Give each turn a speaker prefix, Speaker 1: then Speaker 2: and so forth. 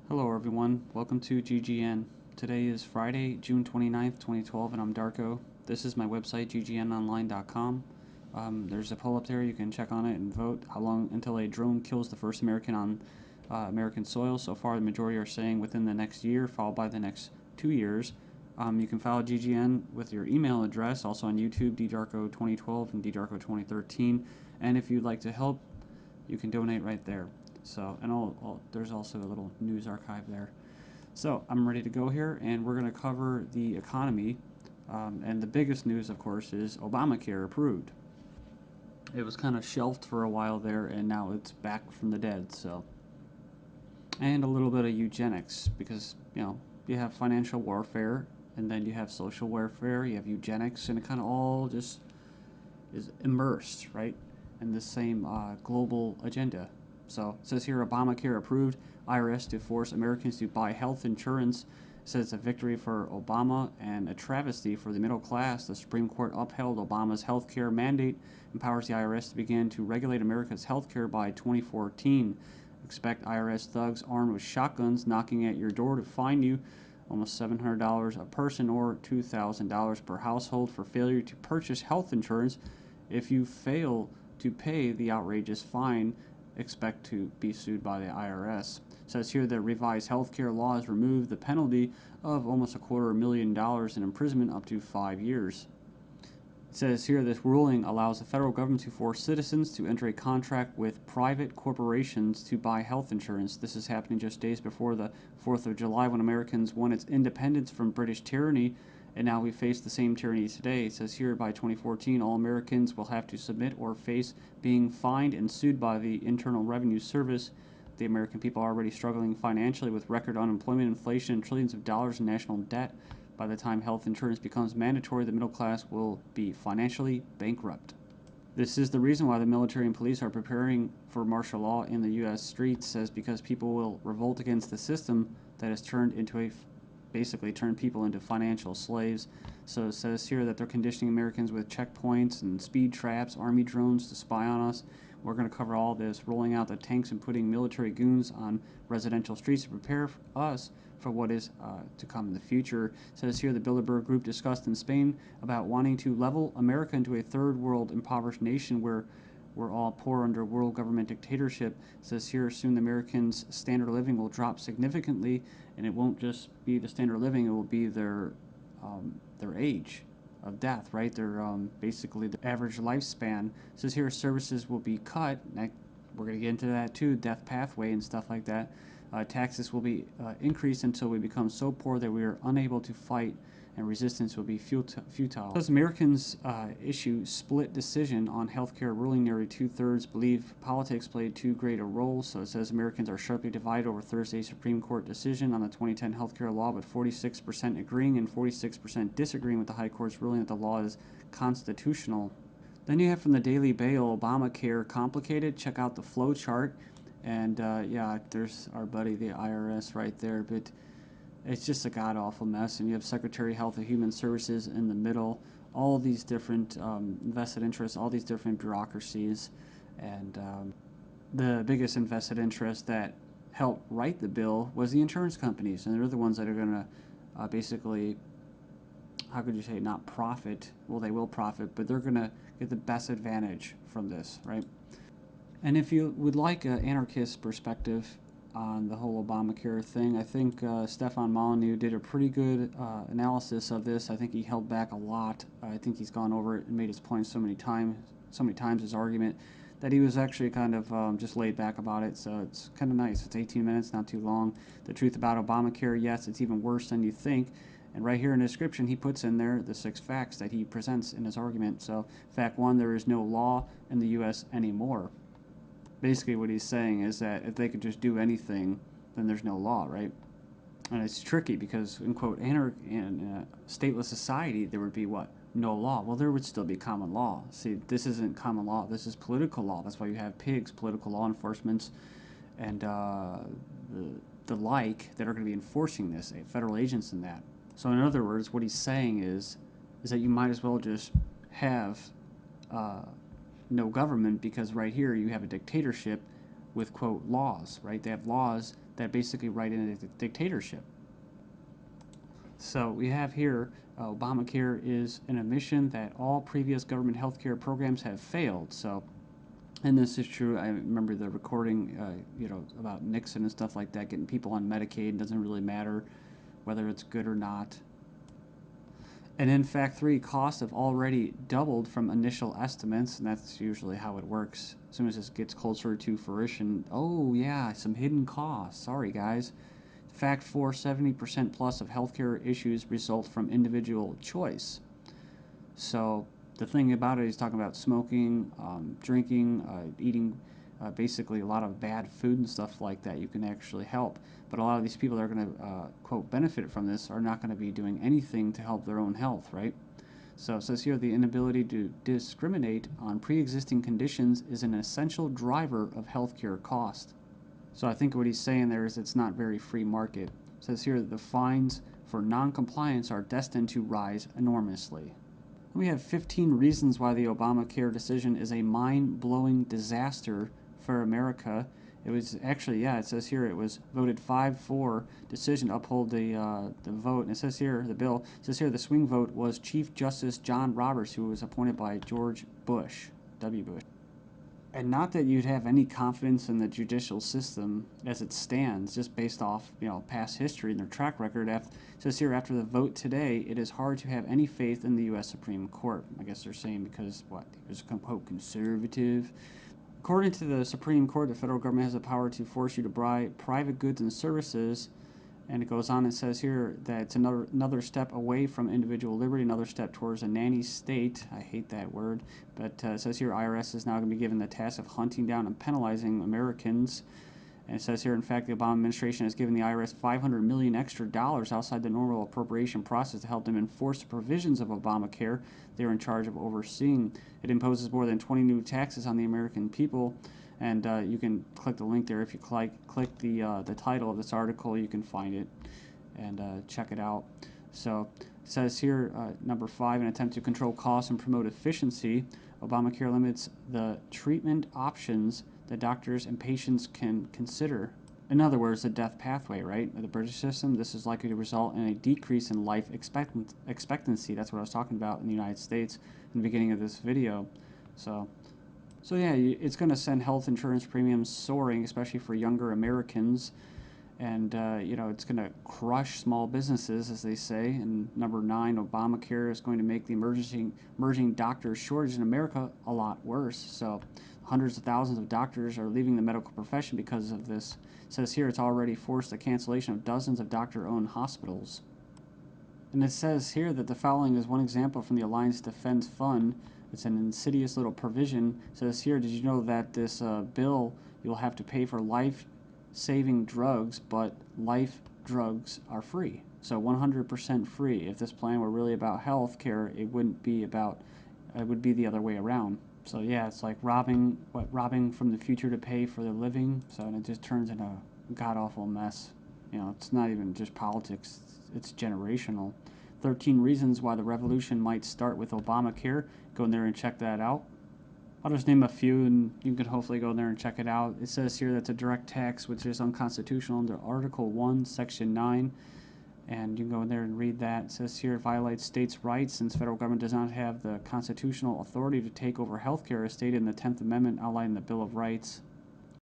Speaker 1: Hello everyone, welcome to GGN. Today is Friday, June 29th, 2012, and I'm Darko. This is my website, ggnonline.com. There's a poll up there, you can check on it and vote how long until a drone kills the first American on American soil. So far, the majority are saying within the next year, followed by the next 2 years. You can follow GGN with your email address, also on YouTube, ddarko2012 and ddarko2013. And if you'd like to help, you can donate right there. So, and there's also a little news archive there. So, I'm ready to go here, and we're going to cover the economy. And the biggest news, of course, is Obamacare approved. It was kind of shelved for a while there, and now it's back from the dead. So, and a little bit of eugenics, because you have financial warfare, and then you have social warfare, you have eugenics, and it kind of all just is immersed, right, in the same global agenda. So it says here, Obamacare approved, IRS to force Americans to buy health insurance. It says it's a victory for Obama and a travesty for the middle class. The Supreme Court upheld Obama's health care mandate, empowers the IRS to begin to regulate America's health care by 2014. Expect IRS thugs armed with shotguns knocking at your door to fine you almost $700 a person or $2,000 per household for failure to purchase health insurance. If you fail to pay the outrageous fine, expect to be sued by the IRS. It says here that revised healthcare laws remove the penalty of almost $250,000 in imprisonment up to 5 years. It says here this ruling allows the federal government to force citizens to enter a contract with private corporations to buy health insurance. This is happening just days before the 4th of July, when Americans won its independence from British tyranny, and now we face the same tyranny today. It says here by 2014, all Americans will have to submit or face being fined and sued by the Internal Revenue Service. The American people are already struggling financially with record unemployment, inflation, and trillions of dollars in national debt. By the time health insurance becomes mandatory, the middle class will be financially bankrupt. This is the reason why the military and police are preparing for martial law in the U.S. streets, says because people will revolt against the system that has basically turned people into financial slaves. So it says here that they're conditioning Americans with checkpoints and speed traps, army drones to spy on us. We're going to cover all this, rolling out the tanks and putting military goons on residential streets to prepare us for what is to come in the future. It says here the Bilderberg Group discussed in Spain about wanting to level America into a third world impoverished nation where we're all poor under world government dictatorship. It says here soon the Americans' standard of living will drop significantly, and it won't just be the standard of living, it will be their age of death, right? Their basically the average lifespan. It says here services will be cut. We're going to get into that too, death pathway and stuff like that. Taxes will be increased until we become so poor that we are unable to fight, and resistance will be futile. As Americans issue split decision on healthcare ruling, nearly 2/3 believe politics played too great a role. So it says Americans are sharply divided over Thursday's Supreme Court decision on the 2010 healthcare law, with 46% agreeing and 46% disagreeing with the High Court's ruling that the law is constitutional. Then you have from the Daily Bail, Obamacare complicated. Check out the flow chart. And yeah, there's our buddy, the IRS, right there. But it's just a god-awful mess. And you have Secretary of Health and Human Services in the middle. All these different vested interests, all these different bureaucracies. And the biggest invested interest that helped write the bill was the insurance companies. And they're the ones that are going to basically, how could you say, not profit. Well, they will profit, but they're going to get the best advantage from this, right? And if you would like an anarchist perspective on the whole Obamacare thing, I think Stefan Molyneux did a pretty good analysis of this. I think he held back a lot. I think he's gone over it and made his point so many times, his argument, that he was actually kind of just laid back about it. So it's kind of nice. It's 18 minutes, not too long. The truth about Obamacare, yes, it's even worse than you think. And right here in the description, he puts in there the 6 facts that he presents in his argument. So fact 1, there is no law in the U.S. anymore. Basically what he's saying is that if they could just do anything, then there's no law, right? And it's tricky because, in quote, in a stateless society, there would be what? No law. Well, there would still be common law. See, this isn't common law. This is political law. That's why you have pigs, political law enforcement, and the like that are going to be enforcing this, federal agents and that. So in other words, what he's saying is that you might as well just have no government, because right here you have a dictatorship with, quote, laws, right? They have laws that basically write in a dictatorship. So we have here Obamacare is an admission that all previous government health care programs have failed. So, and this is true. I remember the recording, about Nixon and stuff like that, getting people on Medicaid. It doesn't really matter whether it's good or not. And in fact, costs have already doubled from initial estimates, and that's usually how it works. As soon as this gets closer to fruition, oh yeah, some hidden costs. Sorry, guys. Fact 4, 70% plus of healthcare issues result from individual choice. So the thing about it, he's talking about smoking, drinking, eating basically a lot of bad food and stuff like that. You can actually help. But a lot of these people that are going to, quote, benefit from this are not going to be doing anything to help their own health, right? So it says here the inability to discriminate on pre-existing conditions is an essential driver of healthcare cost. So I think what he's saying there is it's not very free market. It says here that the fines for non-compliance are destined to rise enormously. We have 15 reasons why the Obamacare decision is a mind-blowing disaster for America. It was actually, it says here it was voted 5-4 decision to uphold the vote. And it says here, the bill, it says here the swing vote was Chief Justice John Roberts, who was appointed by George Bush, W. Bush. And not that you'd have any confidence in the judicial system as it stands, just based off past history and their track record. It says here, after the vote today, it is hard to have any faith in the U.S. Supreme Court. I guess they're saying because he was quote conservative. According to the Supreme Court, the federal government has the power to force you to buy private goods and services. And it goes on and says here that it's another step away from individual liberty, another step towards a nanny state. I hate that word. But it says here IRS is now going to be given the task of hunting down and penalizing Americans. And it says here, in fact, the Obama administration has given the IRS $500 million extra outside the normal appropriation process to help them enforce the provisions of Obamacare they're in charge of overseeing. It imposes more than 20 new taxes on the American people. And you can click the link there. If you click the title of this article, you can find it and check it out. So it says here, number 5, an attempt to control costs and promote efficiency. Obamacare limits the treatment options that doctors and patients can consider. In other words, the death pathway, right? The British system, this is likely to result in a decrease in life expectancy. That's what I was talking about in the United States in the beginning of this video. So yeah, it's going to send health insurance premiums soaring, especially for younger Americans. And, it's going to crush small businesses, as they say. And number 9, Obamacare is going to make the emerging doctor shortage in America a lot worse. So hundreds of thousands of doctors are leaving the medical profession because of this. It says here it's already forced the cancellation of dozens of doctor-owned hospitals. And it says here that the following is one example from the Alliance Defense Fund. It's an insidious little provision. It says here, did you know that this bill, you'll have to pay for life-saving drugs, but life drugs are free. So 100% free. If this plan were really about health care, it would be the other way around. So yeah, it's like robbing from the future to pay for the living. So and it just turns into a god-awful mess. It's not even just politics. It's generational. 13 reasons why the revolution might start with Obamacare. Go in there and check that out. I'll just name a few, and you can hopefully go in there and check it out. It says here that's a direct tax, which is unconstitutional under Article 1, Section 9. And you can go in there and read that. It says here it violates states' rights since federal government does not have the constitutional authority to take over health care as stated in the 10th Amendment outlined in the Bill of Rights.